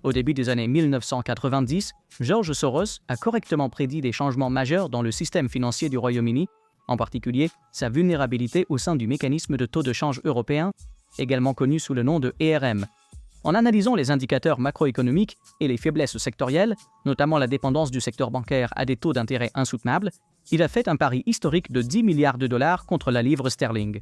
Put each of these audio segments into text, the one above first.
Au début des années 1990, George Soros a correctement prédit des changements majeurs dans le système financier du Royaume-Uni, en particulier sa vulnérabilité au sein du mécanisme de taux de change européen, également connu sous le nom de ERM. En analysant les indicateurs macroéconomiques et les faiblesses sectorielles, notamment la dépendance du secteur bancaire à des taux d'intérêt insoutenables, il a fait un pari historique de 10 milliards de dollars contre la livre sterling.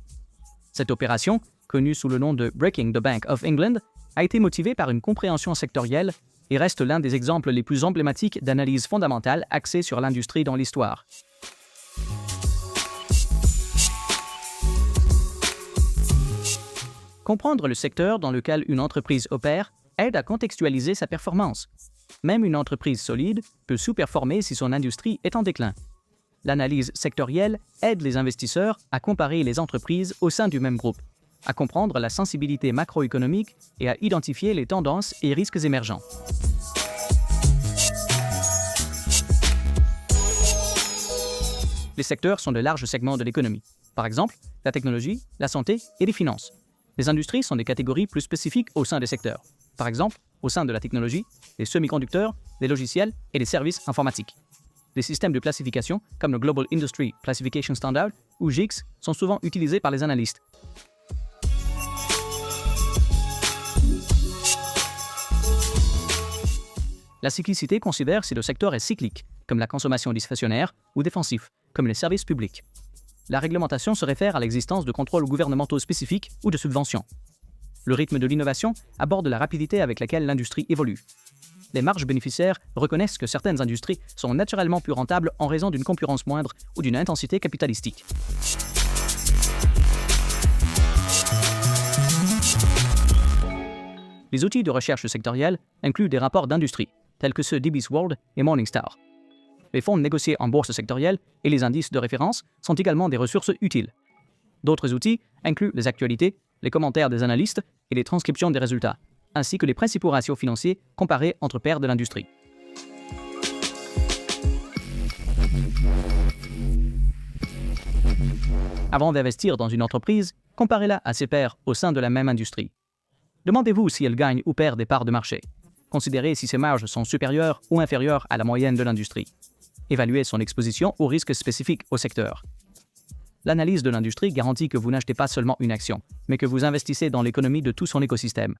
Cette opération, connue sous le nom de Breaking the Bank of England, a été motivée par une compréhension sectorielle et reste l'un des exemples les plus emblématiques d'analyse fondamentale axée sur l'industrie dans l'histoire. Comprendre le secteur dans lequel une entreprise opère aide à contextualiser sa performance. Même une entreprise solide peut sous-performer si son industrie est en déclin. L'analyse sectorielle aide les investisseurs à comparer les entreprises au sein du même groupe, à comprendre la sensibilité macroéconomique et à identifier les tendances et risques émergents. Les secteurs sont de larges segments de l'économie. Par exemple, la technologie, la santé et les finances. Les industries sont des catégories plus spécifiques au sein des secteurs. Par exemple, au sein de la technologie, les semi-conducteurs, les logiciels et les services informatiques. Des systèmes de classification comme le Global Industry Classification Standard ou GICS sont souvent utilisés par les analystes. La cyclicité considère si le secteur est cyclique, comme la consommation discrétionnaire, ou défensif, comme les services publics. La réglementation se réfère à l'existence de contrôles gouvernementaux spécifiques ou de subventions. Le rythme de l'innovation aborde la rapidité avec laquelle l'industrie évolue. Les marges bénéficiaires reconnaissent que certaines industries sont naturellement plus rentables en raison d'une concurrence moindre ou d'une intensité capitalistique. Les outils de recherche sectorielle incluent des rapports d'industrie, tels que ceux d'Ibis World et Morningstar. Les fonds négociés en bourse sectorielle et les indices de référence sont également des ressources utiles. D'autres outils incluent les actualités, les commentaires des analystes et les transcriptions des résultats, ainsi que les principaux ratios financiers comparés entre pairs de l'industrie. Avant d'investir dans une entreprise, comparez-la à ses pairs au sein de la même industrie. Demandez-vous si elle gagne ou perd des parts de marché. Considérez si ses marges sont supérieures ou inférieures à la moyenne de l'industrie. Évaluez son exposition aux risques spécifiques au secteur. L'analyse de l'industrie garantit que vous n'achetez pas seulement une action, mais que vous investissez dans l'économie de tout son écosystème.